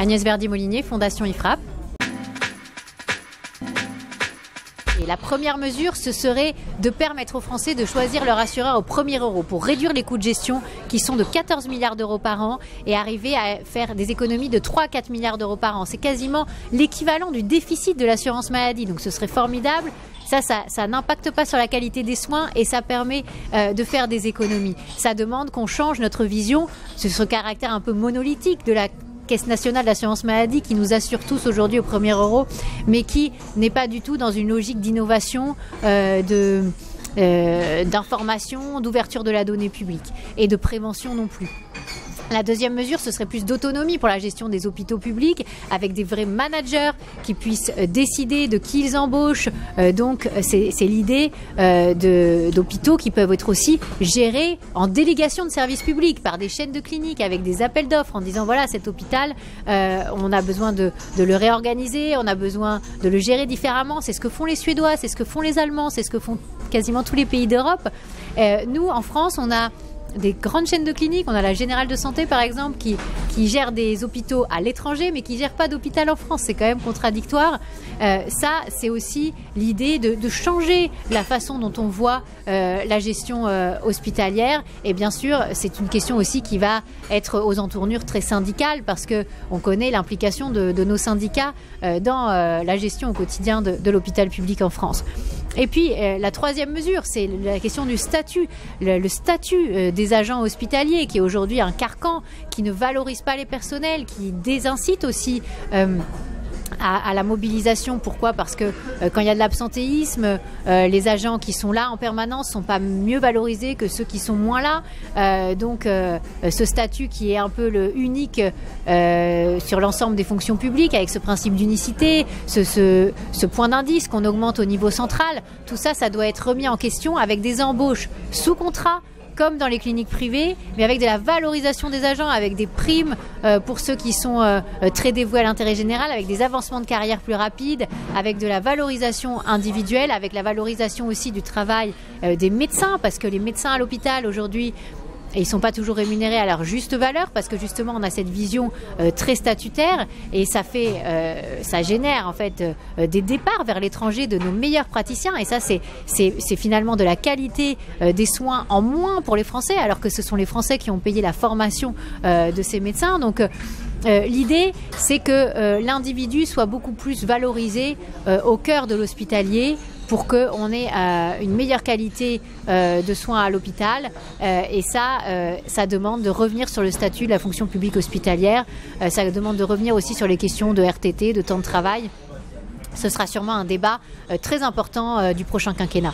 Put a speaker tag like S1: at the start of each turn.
S1: Agnès Verdier-Molinier, Fondation IFRAP. Et la première mesure, ce serait de permettre aux Français de choisir leur assureur au premier euro pour réduire les coûts de gestion qui sont de 14 milliards d'euros par an et arriver à faire des économies de 3 à 4 milliards d'euros par an. C'est quasiment l'équivalent du déficit de l'assurance maladie. Donc ce serait formidable. Ça n'impacte pas sur la qualité des soins et ça permet de faire des économies. Ça demande qu'on change notre vision, ce caractère un peu monolithique de la Caisse nationale d'assurance maladie qui nous assure tous aujourd'hui au premier euro, mais qui n'est pas du tout dans une logique d'innovation, d'information, d'ouverture de la donnée publique et de prévention non plus. La deuxième mesure, ce serait plus d'autonomie pour la gestion des hôpitaux publics, avec des vrais managers qui puissent décider de qui ils embauchent. Donc, c'est l'idée d'hôpitaux qui peuvent être aussi gérés en délégation de services publics par des chaînes de cliniques, avec des appels d'offres en disant voilà, cet hôpital, on a besoin de le réorganiser, on a besoin de le gérer différemment. C'est ce que font les Suédois, c'est ce que font les Allemands, c'est ce que font quasiment tous les pays d'Europe. Nous, en France, on a des grandes chaînes de cliniques. On a la Générale de Santé, par exemple, qui gère des hôpitaux à l'étranger, mais qui ne gère pas d'hôpital en France. C'est quand même contradictoire. Ça, c'est aussi l'idée de changer la façon dont on voit la gestion hospitalière. Et bien sûr, c'est une question aussi qui va être aux entournures très syndicales, parce qu'on connaît l'implication de nos syndicats dans la gestion au quotidien de l'hôpital public en France. Et puis, la troisième mesure, c'est la question du statut. Le statut des agents hospitaliers, qui est aujourd'hui un carcan, qui ne valorise pas les personnels, qui désincite aussi à la mobilisation. Pourquoi ? Parce que quand il y a de l'absentéisme, les agents qui sont là en permanence ne sont pas mieux valorisés que ceux qui sont moins là. Donc ce statut qui est un peu le unique sur l'ensemble des fonctions publiques, avec ce principe d'unicité, ce point d'indice qu'on augmente au niveau central, tout ça, ça doit être remis en question avec des embauches sous contrat, comme dans les cliniques privées, mais avec de la valorisation des agents, avec des primes pour ceux qui sont très dévoués à l'intérêt général, avec des avancements de carrière plus rapides, avec de la valorisation individuelle, avec la valorisation aussi du travail des médecins, parce que les médecins à l'hôpital aujourd'hui, et ils ne sont pas toujours rémunérés à leur juste valeur, parce que justement on a cette vision très statutaire, et ça génère en fait des départs vers l'étranger de nos meilleurs praticiens, et ça c'est finalement de la qualité des soins en moins pour les Français, alors que ce sont les Français qui ont payé la formation de ces médecins. Donc l'idée, c'est que l'individu soit beaucoup plus valorisé au cœur de l'hospitalier, pour qu'on ait une meilleure qualité de soins à l'hôpital. Et ça demande de revenir sur le statut de la fonction publique hospitalière. Ça demande de revenir aussi sur les questions de RTT, de temps de travail. Ce sera sûrement un débat très important du prochain quinquennat.